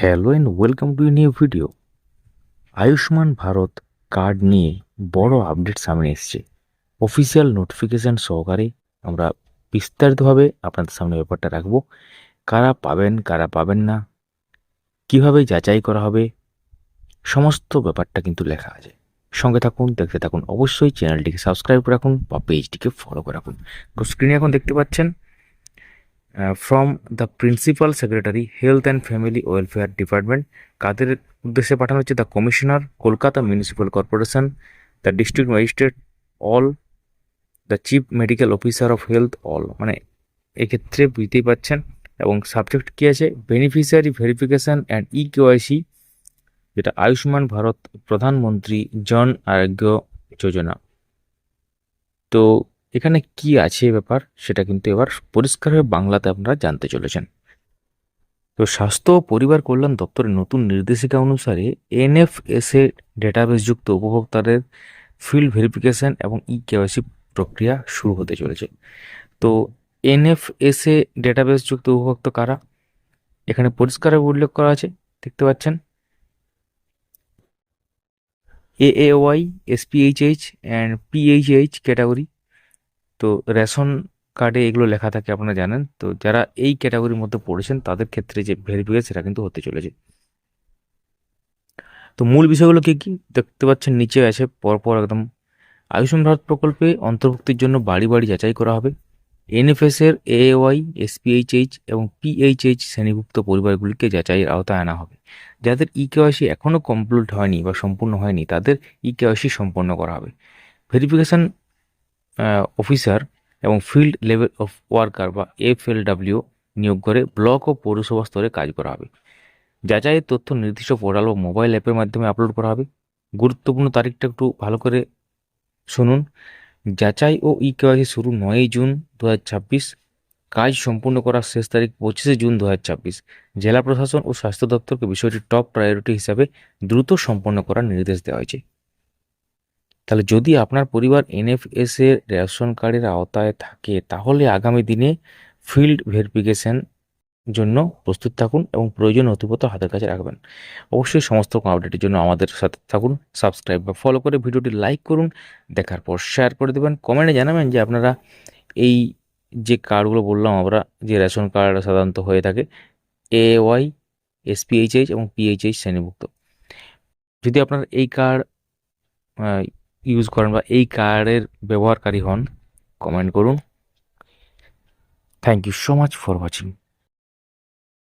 Hello and welcome to new video. Ayushman Bharat card নিয়ে বড় update সামনে এসছে। অফিসিয়াল নোটিফিকেশান সহকারে আমরা বিস্তারিতভাবে আপনাদের সামনে ব্যাপারটা রাখবো। কারা পাবেন কারা পাবেন না, কিভাবে যাচাই করা হবে, সমস্ত ব্যাপারটা কিন্তু লেখা আছে। সঙ্গে থাকুন, দেখতে থাকুন। অবশ্যই চ্যানেলটিকে সাবস্ক্রাইব করে রাখুন বা পেজটিকে ফলো করে রাখুন। তো স্ক্রিনে এখন দেখতে পাচ্ছেন from the principal secretary health and family welfare department. কাদের উদ্দেশ্যে পাঠানো হচ্ছে? The commissioner Kolkata municipal corporation, the district magistrate all, the chief medical officer of health all. মানে এক্ষেত্রে বুঝতেই পাচ্ছেন। এবং সাবজেক্ট কী আছে? বেনিফিশিয়ারি ভেরিফিকেশন অ্যান্ড ইকেওয়াইসি, যেটা আয়ুষ্মান ভারত প্রধানমন্ত্রী জন আরোগ্য যোজনা। তো এখানে কি আছে ব্যাপার, সেটা কিন্তু এবার পরিষ্কারভাবে বাংলাতে আপনারা জানতে চলেছেন। তো স্বাস্থ্য ও পরিবার কল্যাণ দপ্তরের নতুন নির্দেশিকা অনুসারে এনএফএসএ ডেটাবেসযুক্ত উপভোক্তাদের ফিল্ড ভেরিফিকেশন এবং ইকেওয়াইসি প্রক্রিয়া শুরু হতে চলেছে। তো এনএফএসএ ডেটাবেসযুক্ত উপভোক্তা কারা, এখানে পরিষ্কারভাবে উল্লেখ করা আছে, দেখতে পাচ্ছেন। AAY, SPHH and PHH category. তো রেশন কার্ডে এগুলো লেখা থাকে, আপনারা জানেন। তো যারা এই ক্যাটাগরির মধ্যে পড়েছেন তাদের ক্ষেত্রে যে ভেরিফিকেশন সেটা কিন্তু হতে চলেছে। তো মূল বিষয়গুলো কি কি দেখতে পাচ্ছেন, নিচে আছে পরপর একদম। আয়ুষ্মান ভারত প্রকল্পে অন্তর্ভুক্তির জন্য বাড়ি বাড়ি যাচাই করা হবে। এনএফএস এর এওয়াই, এসপিএইচএইচ এবং পিএইচএইচ শ্রেণীভুক্ত পরিবারগুলিকে যাচাইয়ের আওতায় আনা হবে। যাদের ইকেওয়াইসি এখনও কমপ্লিট হয়নি বা সম্পূর্ণ হয়নি তাদের ইকেওয়াইসি সম্পন্ন করা হবে। ভেরিফিকেশন অফিসার এবং ফিল্ড লেভেল অফ ওয়ার্কার বা এফএলডব্লিউ নিয়োগ করে ব্লক ও পৌরসভা স্তরে কাজ করা হবে। যাচাইয়ের তথ্য নির্দিষ্ট পোর্টাল ও মোবাইল অ্যাপের মাধ্যমে আপলোড করা হবে। গুরুত্বপূর্ণ তারিখটা একটু ভালো করে শুনুন। যাচাই ও ইকেওয়াইসি শুরু 9ই জুন 2026। কাজ সম্পূর্ণ করার শেষ তারিখ 25শে জুন 2026। জেলা প্রশাসন ও স্বাস্থ্য দপ্তরকে বিষয়টি টপ প্রায়োরিটি হিসাবে দ্রুত সম্পন্ন করার নির্দেশ দেওয়া হয়েছে। তাহলে যদি আপনার পরিবার এনএফএস এর রেশন কার্ডের আওতায় থাকে তাহলে আগামী দিনে ফিল্ড ভেরিফিকেশন জন্য প্রস্তুত থাকুন এবং প্রয়োজনীয় নথিপত্র হাতের কাছে রাখবেন। অবশ্যই সমস্ত আপডেটের জন্য আমাদের সাথে থাকুন, সাবস্ক্রাইব বা ফলো করে ভিডিওটি লাইক করুন, দেখার পর শেয়ার করে দেবেন। কমেন্টে জানাবেন যে আপনারা এই যে কার্ডগুলো বললাম আমরা, যে রেশন কার্ড সাধারণত হয়ে থাকে এওয়াই, এসপিএইচএইচ এবং পিএইচএইচ শ্রেণীভুক্ত, যদি আপনারা এই কার্ড ইউজ করেন বা এই কার্ডের ব্যবহারকারী হন, কমেন্ট করুন। Thank you so much for watching.